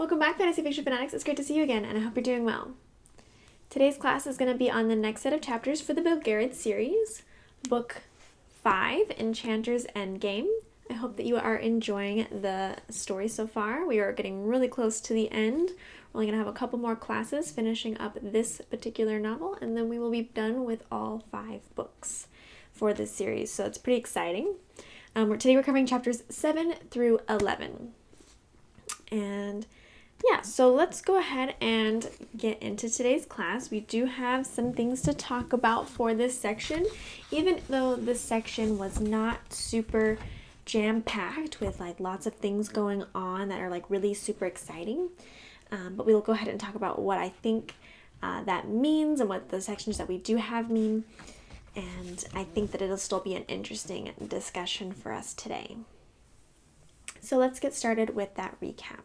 Welcome back, Fantasy Fiction Fanatics. It's great to see you again, and I hope you're doing well. Today's class is going to be on the next set of chapters for the Belgariad series, Book 5, Enchanters Endgame. I hope that you are enjoying the story so far. We are getting really close to the end. We're only going to have a couple more classes finishing up this particular novel, and then we will be done with all 5 books for this series, so it's pretty exciting. Today we're covering chapters 7 through 11. And yeah, so let's go ahead and get into today's class. We do have some things to talk about for this section, even though this section was not super jam-packed with like lots of things going on that are like really super exciting. But we'll go ahead and talk about what I think that means and what the sections that we do have mean. And I think that it'll still be an interesting discussion for us today. So let's get started with that recap.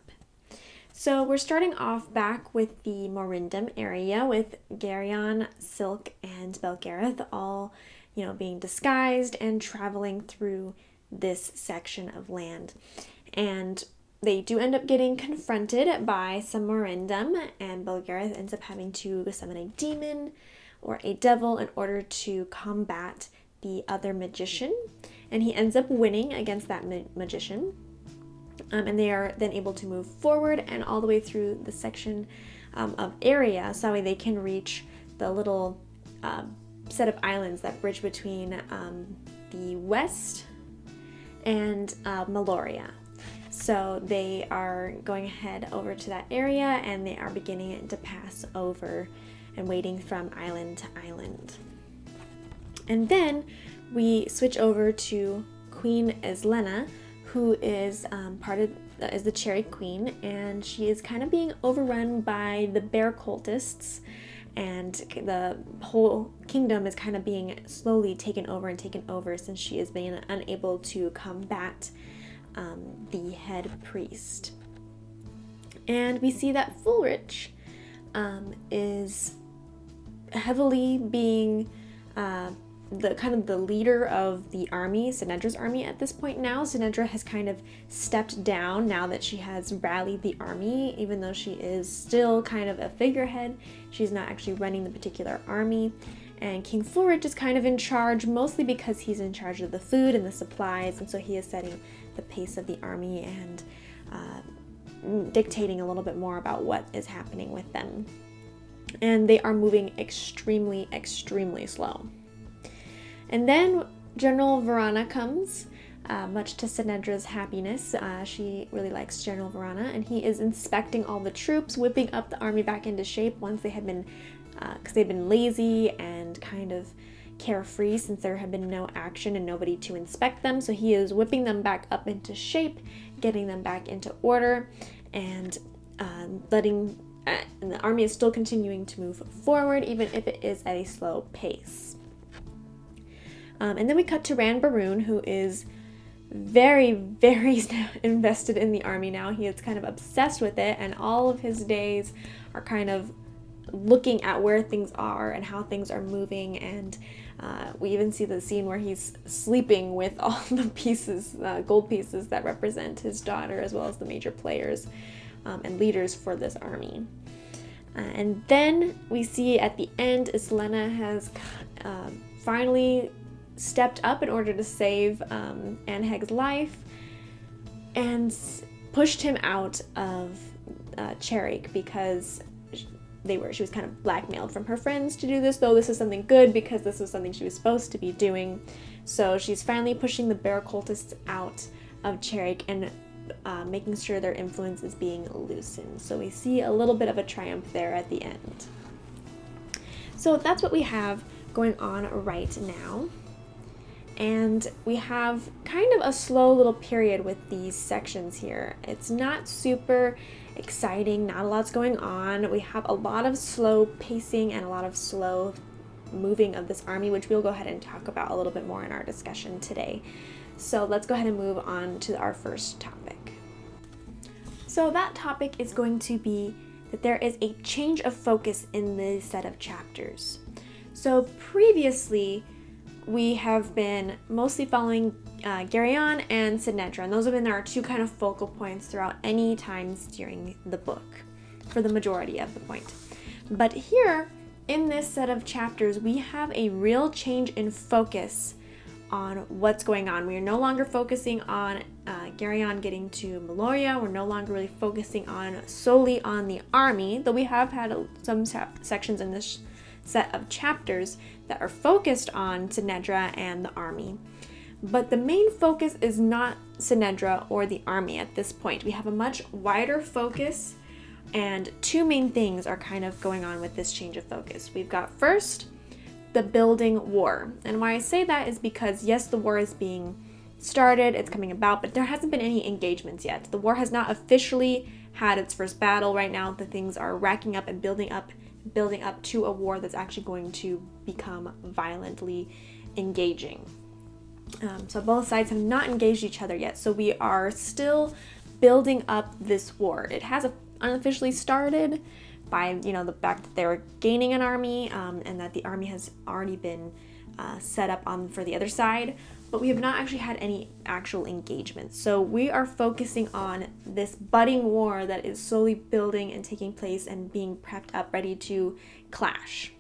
So we're starting off back with the Morindom area with Garion, Silk, and Belgariad all, being disguised and traveling through this section of land. And they do end up getting confronted by some Morindom, and Belgariad ends up having to summon a demon or a devil in order to combat the other magician. And he ends up winning against that magician. And they are then able to move forward and all the way through the section of area, so that way they can reach the little set of islands that bridge between the west and Meloria. So they are going ahead over to that area, and they are beginning to pass over and waiting from island to island. And then we switch over to Queen Islena, who is is the Cherry Queen, and she is kind of being overrun by the bear cultists, and the whole kingdom is kind of being slowly taken over since she is being unable to combat the head priest. And we see that Fulrich is heavily being the leader of the army, Sinedra's army at this point now. Sinedra has kind of stepped down now that she has rallied the army, even though she is still kind of a figurehead. She's not actually running the particular army. And King Fulrich is kind of in charge, mostly because he's in charge of the food and the supplies, and so he is setting the pace of the army and dictating a little bit more about what is happening with them. And they are moving extremely, extremely slow. And then General Verana comes, much to Sinedra's happiness. She really likes General Verana, and he is inspecting all the troops, whipping up the army back into shape once they had been, because they've been lazy and kind of carefree since there had been no action and nobody to inspect them. So he is whipping them back up into shape, getting them back into order, and and the army is still continuing to move forward, even if it is at a slow pace. And then we cut to Rand Baroon, who is very, very invested in the army now. He is kind of obsessed with it, and all of his days are kind of looking at where things are and how things are moving. And we even see the scene where he's sleeping with all the pieces, gold pieces that represent his daughter, as well as the major players and leaders for this army. And then we see at the end, Islena has finally stepped up in order to save Anheg's life and pushed him out of Cherik because she was kind of blackmailed from her friends to do this, though this is something good because this was something she was supposed to be doing. So she's finally pushing the bear cultists out of Cherik and making sure their influence is being loosened. So we see a little bit of a triumph there at the end. So that's what we have going on right now. And we have kind of a slow little period with these sections here. It's not super exciting, not a lot's going on. We have a lot of slow pacing and a lot of slow moving of this army, which we'll go ahead and talk about a little bit more in our discussion today. So let's go ahead and move on to our first topic. So that topic is going to be that there is a change of focus in this set of chapters. So previously, we have been mostly following Garion and Sinedra, and those have been our two kind of focal points throughout any times during the book, for the majority of the point. But here, in this set of chapters, we have a real change in focus on what's going on. We are no longer focusing on Garion getting to Meloria. We're no longer really focusing solely on the army, though we have had some sections in this set of chapters that are focused on Sinedra and the army. But the main focus is not Sinedra or the army at this point. We have a much wider focus, and two main things are kind of going on with this change of focus. We've got first the building war. And why I say that is because, yes, the war is being started, it's coming about, but there hasn't been any engagements yet. The war has not officially had its first battle. Right now, the things are racking up and building up to a war that's actually going to become violently engaging. So both sides have not engaged each other yet. So we are still building up this war. It has unofficially started by, the fact that they're gaining an army, and that the army has already been set up for the other side, but we have not actually had any actual engagement. So we are focusing on this budding war that is slowly building and taking place and being prepped up, ready to clash.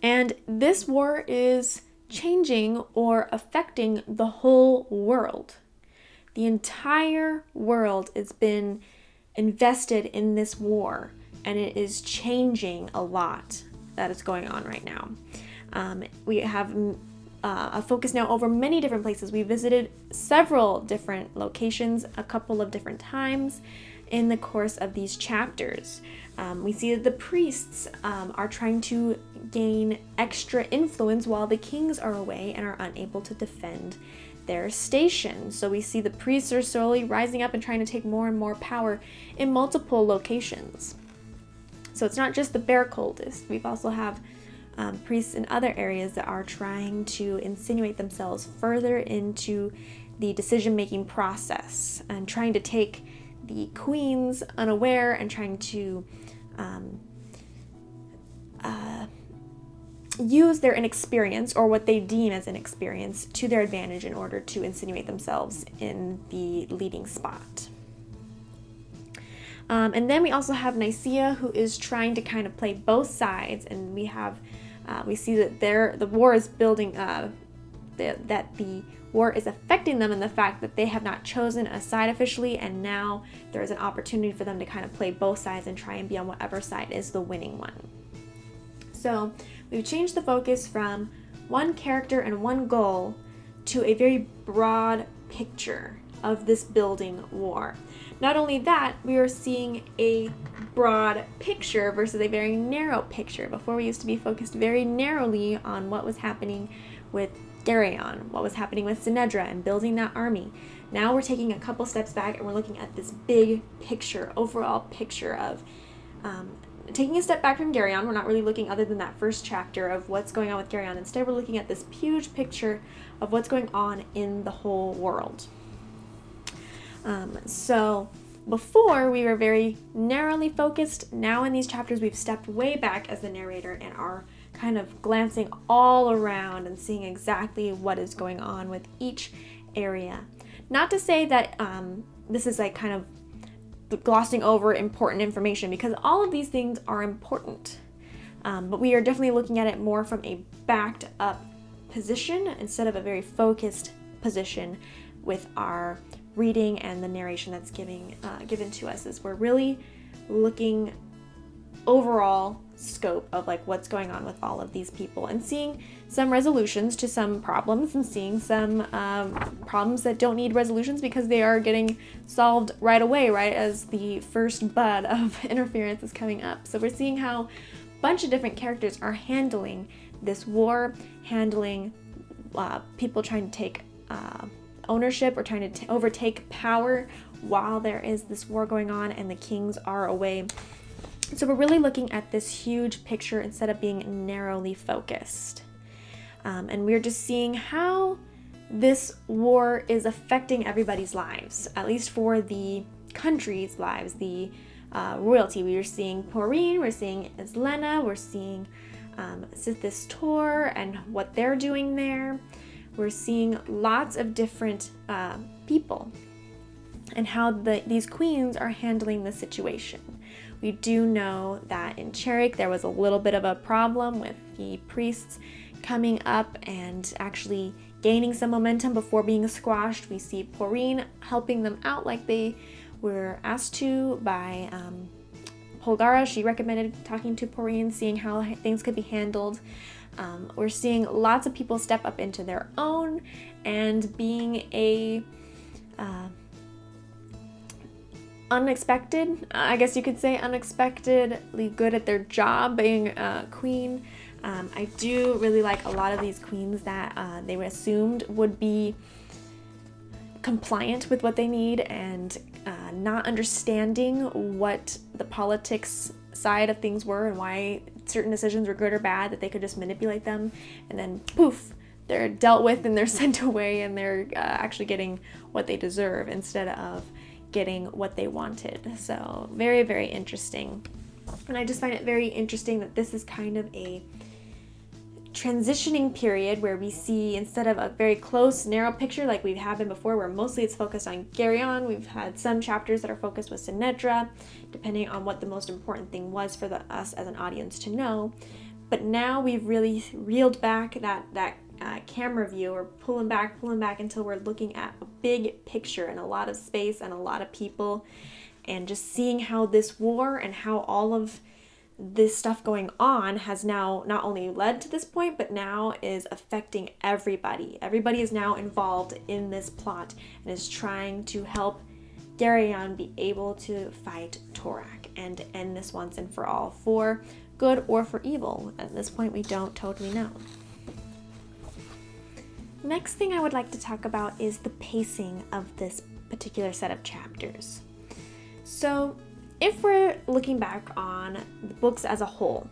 And this war is changing or affecting the whole world. The entire world has been invested in this war, and it is changing a lot that is going on right now. We have a focus now over many different places. We visited several different locations a couple of different times in the course of these chapters. We see that the priests are trying to gain extra influence while the kings are away and are unable to defend their station. So we see the priests are slowly rising up and trying to take more and more power in multiple locations. So it's not just the bear cultists. We also have priests in other areas that are trying to insinuate themselves further into the decision-making process and trying to take the queens unaware and trying to use their inexperience, or what they deem as inexperience, to their advantage in order to insinuate themselves in the leading spot. And then we also have Nicaea, who is trying to kind of play both sides, and we see that the war is building, that the war is affecting them in the fact that they have not chosen a side officially, and now there is an opportunity for them to kind of play both sides and try and be on whatever side is the winning one. So we've changed the focus from one character and one goal to a very broad picture of this building war. Not only that, we are seeing a broad picture versus a very narrow picture. Before, we used to be focused very narrowly on what was happening with Garion, what was happening with Sinedra and building that army. Now we're taking a couple steps back and we're looking at this big picture, overall picture of taking a step back from Garion. We're not really looking other than that first chapter of what's going on with Garion. Instead, we're looking at this huge picture of what's going on in the whole world. So before, we were very narrowly focused. Now in these chapters, we've stepped way back as the narrator and are kind of glancing all around and seeing exactly what is going on with each area. Not to say that this is like kind of glossing over important information, because all of these things are important. But we are definitely looking at it more from a backed up position instead of a very focused position with our reading and the narration that's given to us. Is we're really looking overall scope of like what's going on with all of these people and seeing some resolutions to some problems and seeing some problems that don't need resolutions because they are getting solved right away, right as the first bud of interference is coming up. So we're seeing how a bunch of different characters are handling this war, handling people trying to take ownership or trying to overtake power while there is this war going on and the kings are away. So we're really looking at this huge picture instead of being narrowly focused. And we're just seeing how this war is affecting everybody's lives, at least for the country's lives, the royalty. We are seeing Porine, we're seeing Islena, we're seeing this tour and what they're doing there. We're seeing lots of different people and how these queens are handling the situation. We do know that in Cherik there was a little bit of a problem with the priests coming up and actually gaining some momentum before being squashed. We see Porine helping them out like they were asked to by Polgara. She recommended talking to Porine, seeing how things could be handled. We're seeing lots of people step up into their own and being a I guess you could say unexpectedly good at their job being a queen. I do really like a lot of these queens that they assumed would be compliant with what they need and not understanding what the politics side of things were and why certain decisions were good or bad, that they could just manipulate them and then poof, they're dealt with and they're sent away and they're actually getting what they deserve instead of getting what they wanted. So very, very interesting. And I just find it very interesting that this is kind of a transitioning period where we see, instead of a very close, narrow picture like we've had been before, where mostly it's focused on Garion, we've had some chapters that are focused with Sinedra, depending on what the most important thing was for us as an audience to know. But now we've really reeled back that camera view, or pulling back until we're looking at a big picture and a lot of space and a lot of people, and just seeing how this war and how all of this stuff going on has now not only led to this point, but now is affecting everybody. Everybody is now involved in this plot and is trying to help Garion be able to fight Torak and end this once and for all, for good or for evil. At this point, we don't totally know. Next thing I would like to talk about is the pacing of this particular set of chapters. So, if we're looking back on the books as a whole,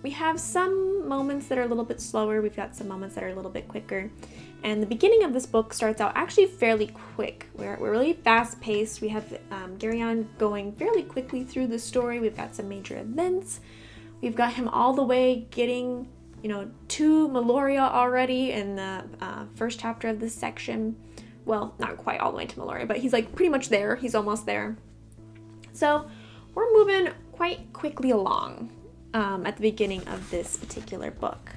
we have some moments that are a little bit slower, we've got some moments that are a little bit quicker, and the beginning of this book starts out actually fairly quick. We're really fast-paced. We have Garion going fairly quickly through the story. We've got some major events. We've got him all the way getting, to Meloria already in the first chapter of this section. Well, not quite all the way to Meloria, but he's like pretty much there. He's almost there. So we're moving quite quickly along at the beginning of this particular book,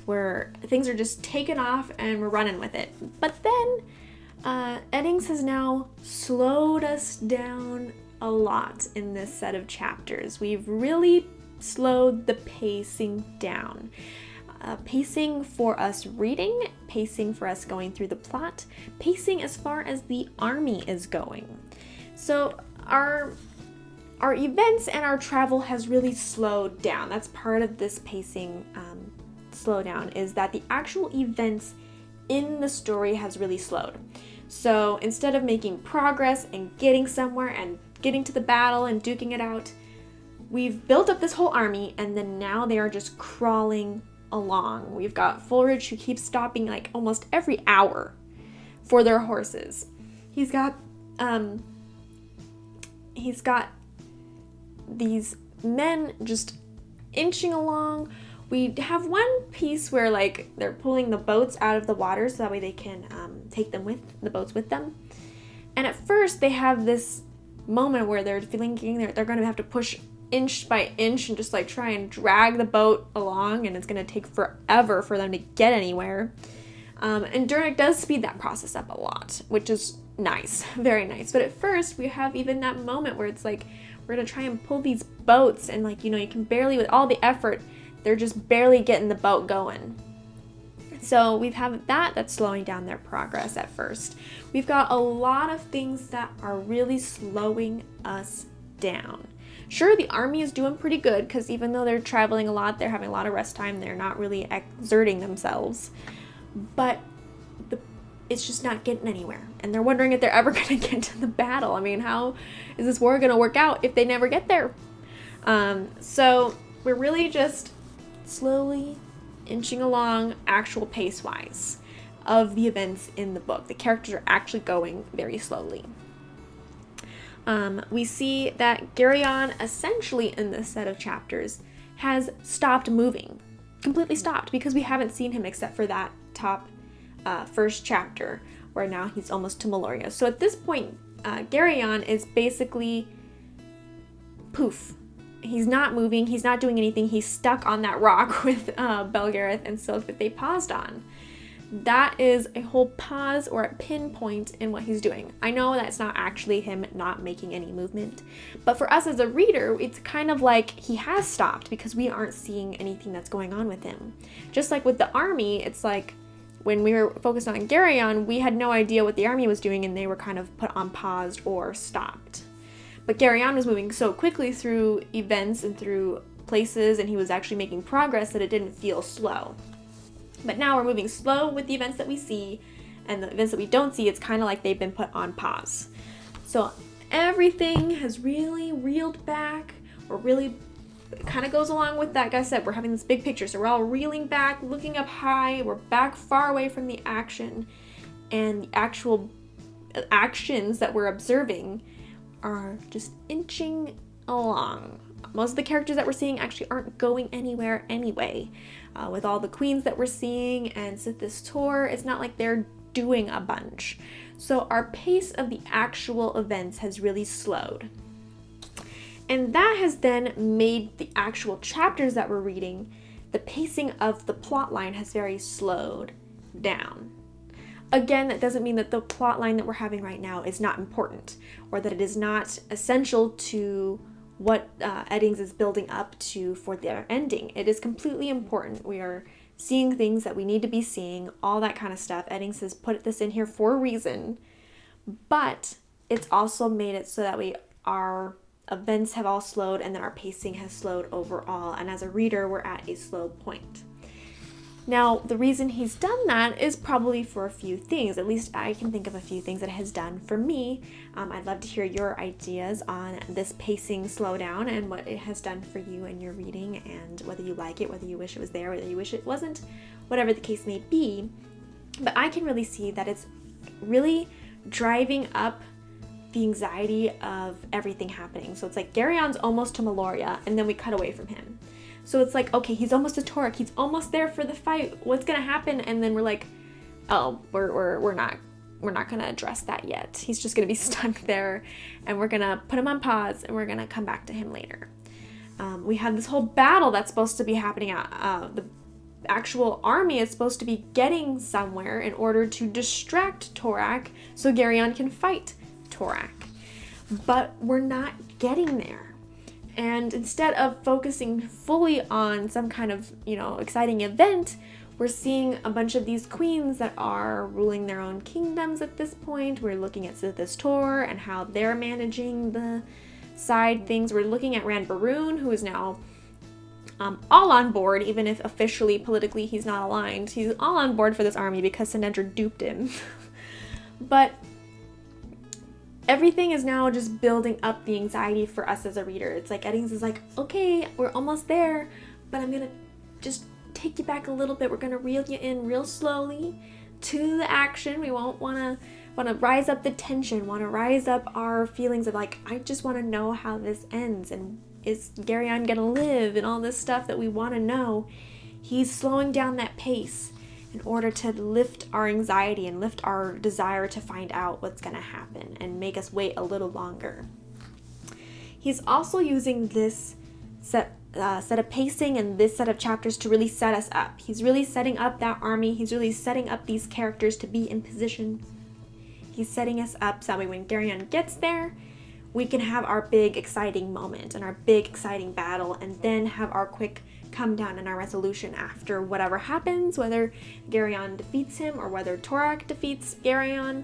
where things are just taken off and we're running with it. But then Eddings has now slowed us down a lot in this set of chapters. We've really slowed the pacing down. Pacing for us reading, pacing for us going through the plot, pacing as far as the army is going. So our events and our travel has really slowed down. That's part of this pacing slowdown, is that the actual events in the story has really slowed. So instead of making progress and getting somewhere and getting to the battle and duking it out, we've built up this whole army and then now they are just crawling along. We've got Fulridge, who keeps stopping like almost every hour for their horses. He's got these men just inching along. We have one piece where like they're pulling the boats out of the water so that way they can take them with the boats with them. And at first they have this moment where they're thinking they're going to have to push inch by inch and just like try and drag the boat along, and it's going to take forever for them to get anywhere. And Durnick does speed that process up a lot, which is nice, very nice. But at first we have even that moment where it's like we're going to try and pull these boats and like, you can barely, with all the effort, they're just barely getting the boat going. So we've have that's slowing down their progress at first. We've got a lot of things that are really slowing us down. Sure, the army is doing pretty good because even though they're traveling a lot, they're having a lot of rest time, they're not really exerting themselves. But it's just not getting anywhere. And they're wondering if they're ever going to get to the battle. I mean, how is this war going to work out if they never get there? So we're really just slowly inching along actual pace-wise of the events in the book. The characters are actually going very slowly. We see that Garion, essentially in this set of chapters, has stopped moving. completely stopped because we haven't seen him except for that top first chapter where now he's almost to Meloria. So at this point, Garion is basically poof. He's not moving, he's not doing anything, he's stuck on that rock with Belgariad and Silk that they paused on. That is a whole pause or a pinpoint in what he's doing. I know that's not actually him not making any movement, but for us as a reader, it's kind of like he has stopped because we aren't seeing anything that's going on with him. Just like with the army, it's like when we were focused on Garion, we had no idea what the army was doing and they were kind of put on pause or stopped. But Garion was moving so quickly through events and through places, and he was actually making progress that it didn't feel slow. But now we're moving slow with the events that we see, and the events that we don't see, it's kind of like they've been put on pause. So everything has really reeled back, or really kind of goes along with that. Like I said, we're having this big picture, so we're all reeling back, looking up high, we're back far away from the action, and the actual actions that we're observing are just inching along. Most of the characters that we're seeing actually aren't going anywhere anyway. With all the queens that we're seeing and this tour, it's not like they're doing a bunch. So our pace of the actual events has really slowed. And that has then made the actual chapters that we're reading, the pacing of the plot line has very slowed down. Again, that doesn't mean that the plot line that we're having right now is not important, or that it is not essential to what Eddings is building up to for their ending. It is completely important. We are seeing things that we need to be seeing, all that kind of stuff. Eddings has put this in here for a reason, but it's also made it so that our events have all slowed and then our pacing has slowed overall, and as a reader, we're at a slow point. Now, the reason he's done that is probably for a few things. At least I can think of a few things that it has done for me. I'd love to hear your ideas on this pacing slowdown and what it has done for you in your reading, and whether you like it, whether you wish it was there, whether you wish it wasn't, whatever the case may be. But I can really see that it's really driving up the anxiety of everything happening. So it's like Garion's almost to Meloria, and then we cut away from him. So it's like, okay, he's almost to Torek, he's almost there for the fight, what's gonna happen? And then we're like, oh, we're not gonna address that yet. He's just gonna be stuck there, and we're gonna put him on pause, and we're gonna come back to him later. We have this whole battle that's supposed to be happening. The actual army is supposed to be getting somewhere in order to distract Torek so Garion can fight Torek. But we're not getting there. And instead of focusing fully on some kind of, exciting event, we're seeing a bunch of these queens that are ruling their own kingdoms at this point. We're looking at this tour and how they're managing the side things. We're looking at Ranbaroon, who is now all on board, even if officially, politically, he's not aligned. He's all on board for this army because Sinedra duped him. But everything is now just building up the anxiety for us as a reader. It's like Eddings is like, okay, we're almost there, but I'm gonna just take you back a little bit. We're gonna reel you in real slowly to the action. We won't wanna rise up the tension, wanna rise up our feelings of like, I just wanna know how this ends, and is Garion gonna live, and all this stuff that we wanna know. He's slowing down that pace in order to lift our anxiety and lift our desire to find out what's going to happen and make us wait a little longer. He's also using this set of pacing and this set of chapters to really set us up. He's really setting up that army. He's really setting up these characters to be in position. He's setting us up so that way when Garion gets there, we can have our big exciting moment and our big exciting battle, and then have our quick come down and our resolution after whatever happens, whether Garion defeats him or whether Torek defeats Garion.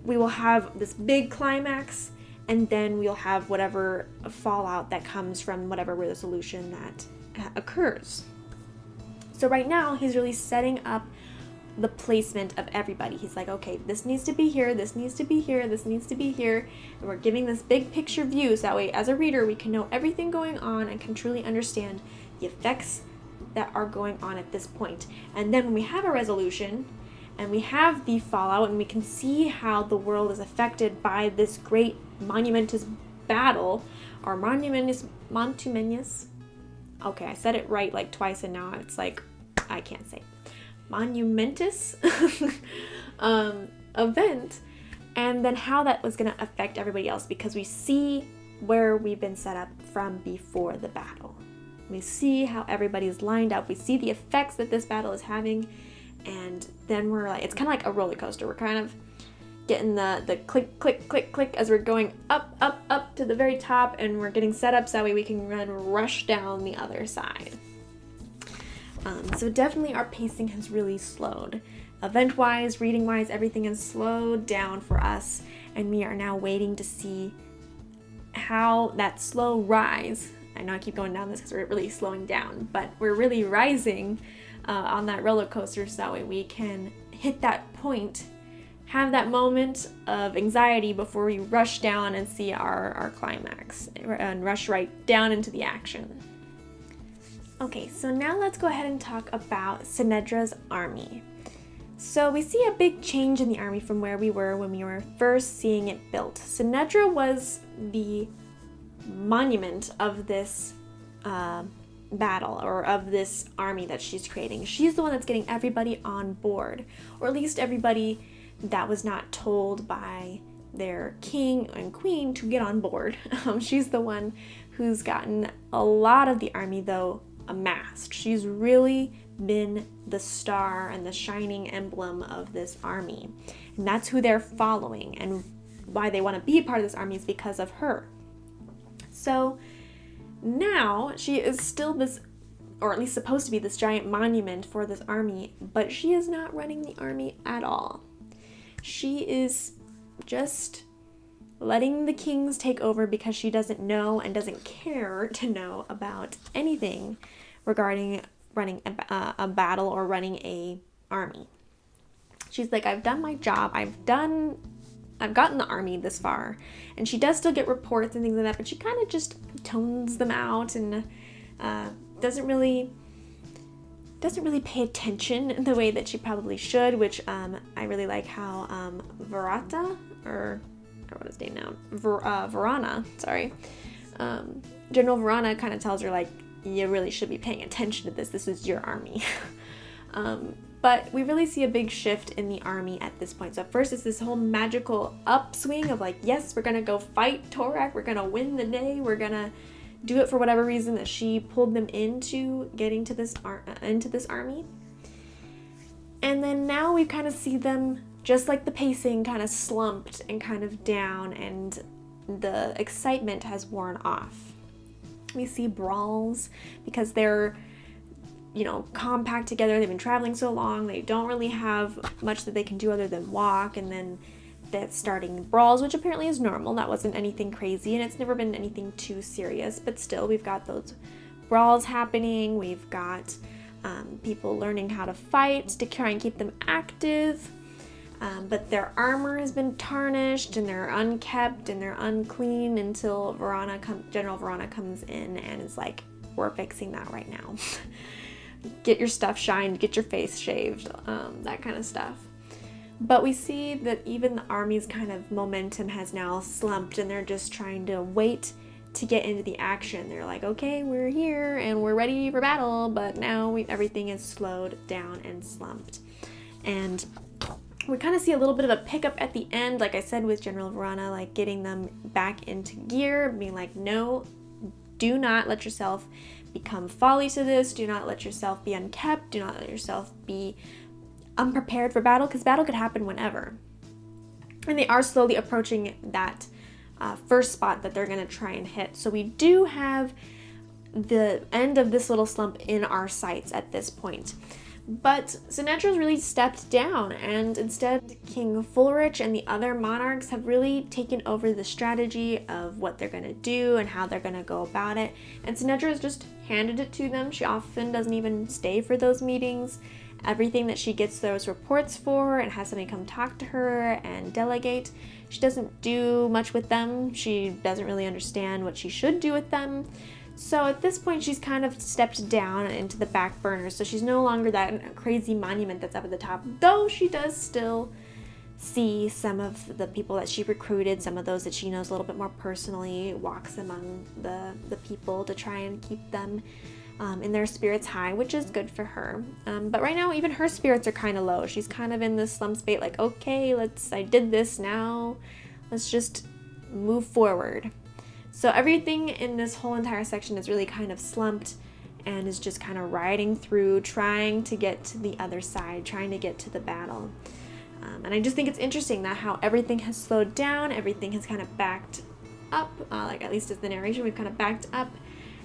We will have this big climax, and then we'll have whatever fallout that comes from whatever resolution that occurs. So right now, he's really setting up the placement of everybody. He's like, okay, this needs to be here, this needs to be here, this needs to be here, and we're giving this big picture view so that way as a reader we can know everything going on and can truly understand the effects that are going on at this point. And then when we have a resolution and we have the fallout and we can see how the world is affected by this great monumentous battle, or monumentous, okay, I said it right like twice and now it's like, I can't say. Monumentous event, and then how that was going to affect everybody else, because we see where we've been set up from before the battle. We see how everybody's lined up. We see the effects that this battle is having, and then we're like, it's kind of like a roller coaster. We're kind of getting the click, click, click, click as we're going up, up, up to the very top, and we're getting set up so that way we can rush down the other side. So definitely our pacing has really slowed. Event-wise, reading-wise, everything has slowed down for us, and we are now waiting to see how that slow rise, I know I keep going down this because we're really slowing down, but we're really rising on that roller coaster so that way we can hit that point, have that moment of anxiety before we rush down and see our climax and rush right down into the action. Okay, so now let's go ahead and talk about Sinedra's army. So we see a big change in the army from where we were when we were first seeing it built. Sinedra was the monument of this battle, or of this army that she's creating. She's the one that's getting everybody on board, or at least everybody that was not told by their king and queen to get on board. She's the one who's gotten a lot of the army, though, amassed. She's really been the star and the shining emblem of this army, and that's who they're following, and why they want to be a part of this army is because of her. So now she is still this, or at least supposed to be this giant monument for this army, but she is not running the army at all. She is just letting the kings take over because she doesn't know and doesn't care to know about anything regarding running a battle or running a army. She's like, I've done my job. I've gotten the army this far. And she does still get reports and things like that, but she kind of just tones them out and doesn't really pay attention in the way that she probably should, which I really like how Verata, or what is his name now? Verana, sorry. General Verana kind of tells her, like, you really should be paying attention to this. This is your army. But we really see a big shift in the army at this point. So at first it's this whole magical upswing of like, yes, we're going to go fight Torak. We're going to win the day. We're going to do it for whatever reason that she pulled them into getting to this into this army. And then now we kind of see them, just like the pacing, kind of slumped and kind of down, and the excitement has worn off. We see brawls because they're, compact together. They've been traveling so long. They don't really have much that they can do other than walk, and then that's starting brawls, which apparently is normal. That wasn't anything crazy, and it's never been anything too serious, but still, we've got those brawls happening. We've got people learning how to fight to try and keep them active, but their armor has been tarnished, and they're unkept, and they're unclean until General Verana comes in and is like, we're fixing that right now. Get your stuff shined, get your face shaved, that kind of stuff. But we see that even the army's kind of momentum has now slumped, and they're just trying to wait to get into the action. They're like, okay, we're here and we're ready for battle, but now everything is slowed down and slumped. And we kind of see a little bit of a pickup at the end, like I said, with General Verana, like getting them back into gear, being like, no, do not let yourself become folly to this. Do not let yourself be unkept. Do not let yourself be unprepared for battle, because battle could happen whenever. And they are slowly approaching that first spot that they're going to try and hit. So we do have the end of this little slump in our sights at this point. But Sinedra's really stepped down, and instead King Fulrich and the other monarchs have really taken over the strategy of what they're going to do and how they're going to go about it. And Sinedra has just handed it to them. She often doesn't even stay for those meetings. Everything that she gets those reports for and has somebody come talk to her and delegate, she doesn't do much with them. She doesn't really understand what she should do with them. So at this point, she's kind of stepped down into the back burner. So she's no longer that crazy monument that's up at the top, though she does still see some of the people that she recruited, some of those that she knows a little bit more personally, walks among the people to try and keep them in their spirits high, which is good for her. But right now, even her spirits are kind of low. She's kind of in this slump state, like, okay, I did this now. Let's just move forward. So everything in this whole entire section is really kind of slumped and is just kind of riding through, trying to get to the other side, trying to get to the battle. And I just think it's interesting that how everything has slowed down, everything has kind of backed up, like at least as the narration, we've kind of backed up.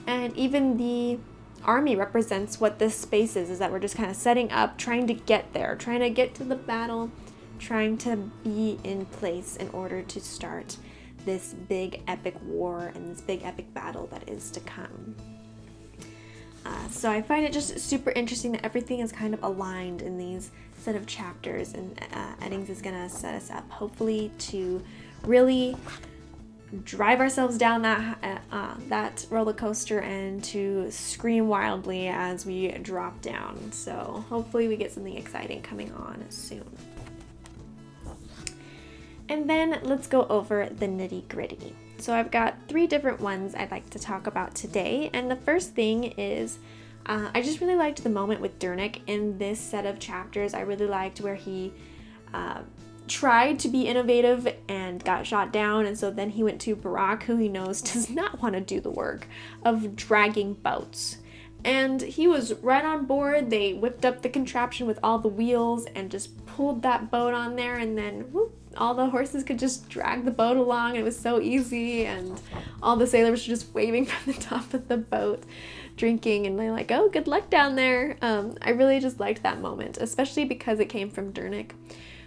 And even the army represents what this space is that we're just kind of setting up, trying to get there, trying to get to the battle, trying to be in place in order to start this big epic war and this big epic battle that is to come. So I find it just super interesting that everything is kind of aligned in these set of chapters, and Eddings is going to set us up hopefully to really drive ourselves down that roller coaster and to scream wildly as we drop down. So hopefully we get something exciting coming on soon. And then let's go over the nitty gritty. So I've got 3 different ones I'd like to talk about today. And the first thing is I just really liked the moment with Dernick in this set of chapters. I really liked where he tried to be innovative and got shot down, and so then he went to Barak, who he knows does not want to do the work of dragging boats. And he was right on board. They whipped up the contraption with all the wheels and just pulled that boat on there, and then whoop, all the horses could just drag the boat along. It was so easy, and all the sailors were just waving from the top of the boat, drinking, and they're like, oh, good luck down there. I really just liked that moment, especially because it came from Dernick,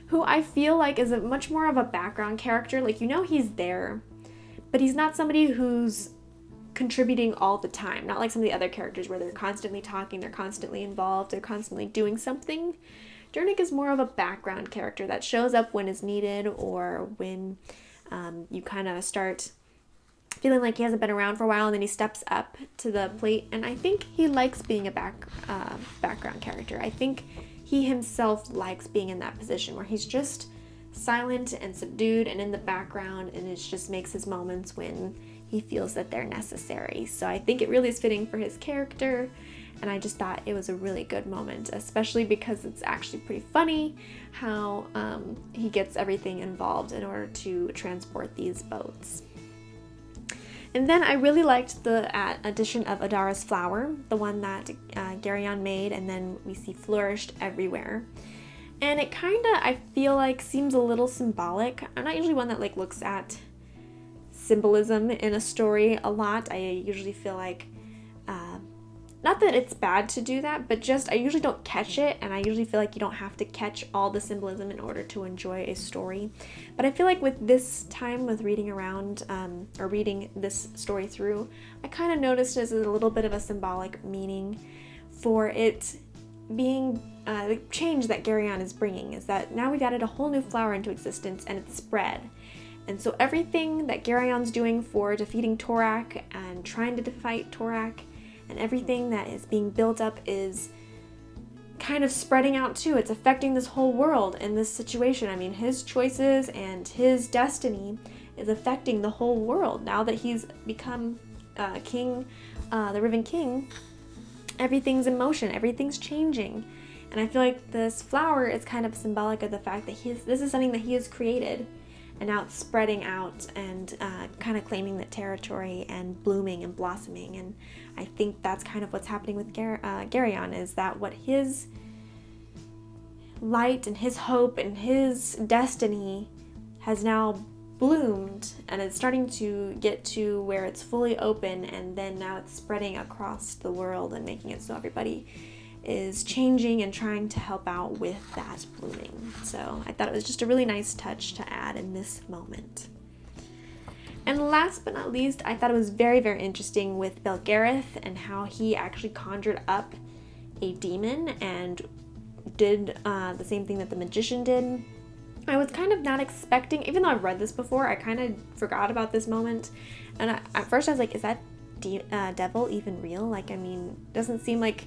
who I feel like is much more of a background character. Like, you know, he's there, but he's not somebody who's contributing all the time. Not like some of the other characters where they're constantly talking, they're constantly involved, they're constantly doing something. Dernick is more of a background character that shows up when is needed, or when you kind of start feeling like he hasn't been around for a while, and then he steps up to the plate. And I think he likes being a background character. I think he himself likes being in that position where he's just silent and subdued and in the background, and it just makes his moments when he feels that they're necessary. So I think it really is fitting for his character, and I just thought it was a really good moment, especially because it's actually pretty funny how he gets everything involved in order to transport these boats. And then I really liked the addition of Adara's flower, the one that Garion made, and then we see flourished everywhere. And it kind of, I feel like, seems a little symbolic. I'm not usually one that like looks at symbolism in a story a lot. I usually feel like, not that it's bad to do that, but just I usually don't catch it, and I usually feel like you don't have to catch all the symbolism in order to enjoy a story. But I feel like with this time, with reading around, or reading this story through, I kind of noticed as a little bit of a symbolic meaning for it being the change that Garion is bringing, is that now we've added a whole new flower into existence, and it's spread. And so everything that Garion's doing for defeating Torak and trying to fight Torak, and everything that is being built up is kind of spreading out too. It's affecting this whole world in this situation. I mean, his choices and his destiny is affecting the whole world. Now that he's become king, the Riven King, everything's in motion, everything's changing. And I feel like this flower is kind of symbolic of the fact that this is something that he has created, and now it's spreading out and kind of claiming that territory and blooming and blossoming. And I think that's kind of what's happening with Garion, is that what his light and his hope and his destiny has now bloomed, and it's starting to get to where it's fully open, and then now it's spreading across the world and making it so everybody is changing and trying to help out with that blooming. So I thought it was just a really nice touch to add in this moment. And last but not least, I thought it was very, very interesting with Belgariad and how he actually conjured up a demon and did the same thing that the magician did. I was kind of not expecting, even though I've read this before, I kind of forgot about this moment. And at first I was like, is that devil even real? Like, I mean, it doesn't seem like,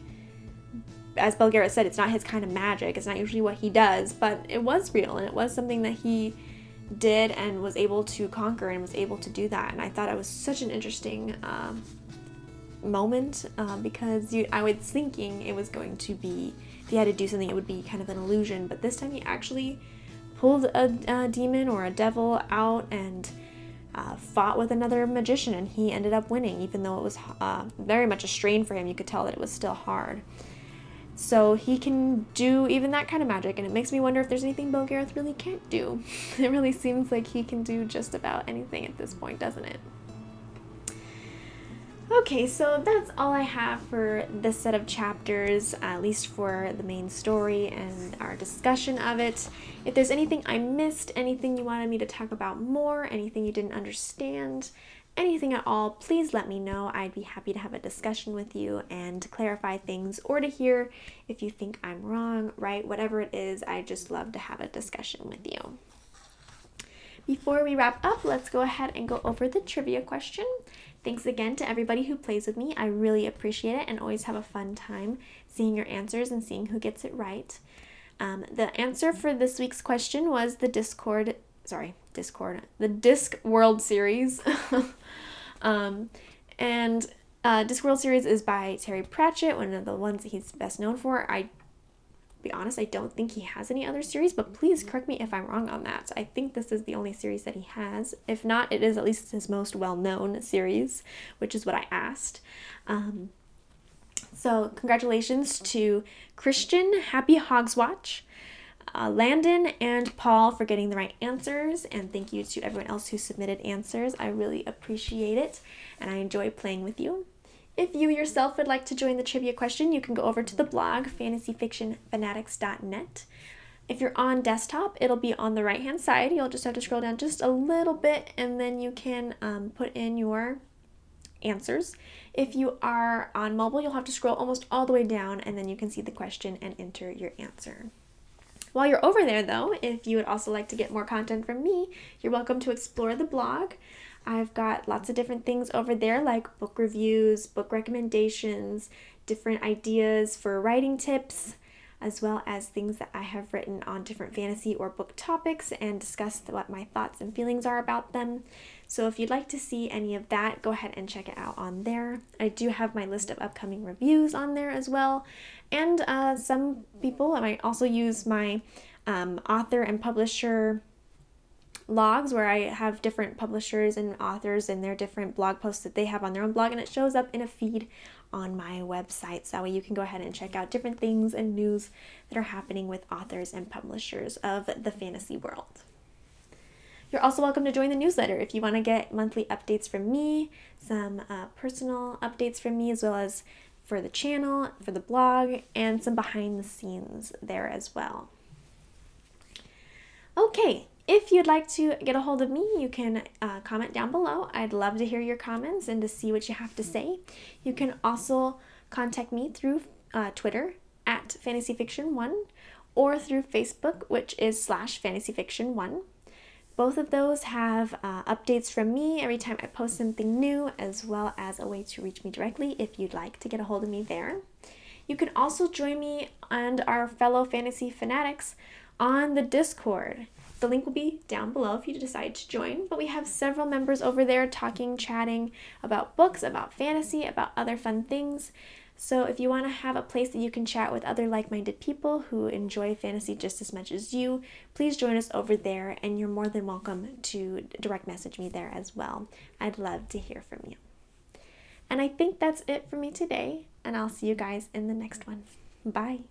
as Belgariad said, it's not his kind of magic. It's not usually what he does, but it was real, and it was something that he did and was able to conquer and was able to do that. And I thought it was such an interesting moment because I was thinking it was going to be, if he had to do something, it would be kind of an illusion, but this time he actually pulled a demon or a devil out and fought with another magician, and he ended up winning, even though it was very much a strain for him. You could tell that it was still hard. So he can do even that kind of magic, and it makes me wonder if there's anything Belgariad really can't do. It really seems like he can do just about anything at this point, doesn't it? Okay, so that's all I have for this set of chapters, at least for the main story and our discussion of it. If there's anything I missed, anything you wanted me to talk about more, anything you didn't understand, anything at all, please let me know. I'd be happy to have a discussion with you and to clarify things, or to hear if you think I'm wrong, right? Whatever it is, I just love to have a discussion with you. Before we wrap up, let's go ahead and go over the trivia question. Thanks again to everybody who plays with me. I really appreciate it and always have a fun time seeing your answers and seeing who gets it right. The answer for this week's question was the Disc World Series. Disc World Series is by Terry Pratchett, one of the ones that he's best known for. Be honest, I don't think he has any other series, but please correct me if I'm wrong on that. I think this is the only series that he has. If not, it is at least his most well-known series, which is what I asked. So congratulations to Christian, Happy Hogswatch, Landon, and Paul for getting the right answers, and thank you to everyone else who submitted answers. I really appreciate it, and I enjoy playing with you. If you yourself would like to join the trivia question, you can go over to the blog, fantasyfictionfanatics.net. If you're on desktop, it'll be on the right-hand side. You'll just have to scroll down just a little bit, and then you can put in your answers. If you are on mobile, you'll have to scroll almost all the way down, and then you can see the question and enter your answer. While you're over there, though, if you would also like to get more content from me, you're welcome to explore the blog. I've got lots of different things over there, like book reviews, book recommendations, different ideas for writing tips, as well as things that I have written on different fantasy or book topics and discussed what my thoughts and feelings are about them. So if you'd like to see any of that, go ahead and check it out on there. I do have my list of upcoming reviews on there as well. And some people might also use my author and publisher logs, where I have different publishers and authors and their different blog posts that they have on their own blog, and it shows up in a feed on my website. So that way you can go ahead and check out different things and news that are happening with authors and publishers of the fantasy world. You're also welcome to join the newsletter if you want to get monthly updates from me, some personal updates from me, as well as for the channel, for the blog, and some behind the scenes there as well. Okay. If you'd like to get a hold of me, you can comment down below. I'd love to hear your comments and to see what you have to say. You can also contact me through Twitter at fantasyfiction1 or through Facebook, which is /fantasyfiction1. Both of those have updates from me every time I post something new, as well as a way to reach me directly if you'd like to get a hold of me there. You can also join me and our fellow fantasy fanatics on the Discord. The link will be down below if you decide to join, but we have several members over there talking, chatting about books, about fantasy, about other fun things. So if you want to have a place that you can chat with other like-minded people who enjoy fantasy just as much as you, please join us over there, and you're more than welcome to direct message me there as well. I'd love to hear from you. And I think that's it for me today, and I'll see you guys in the next one. Bye.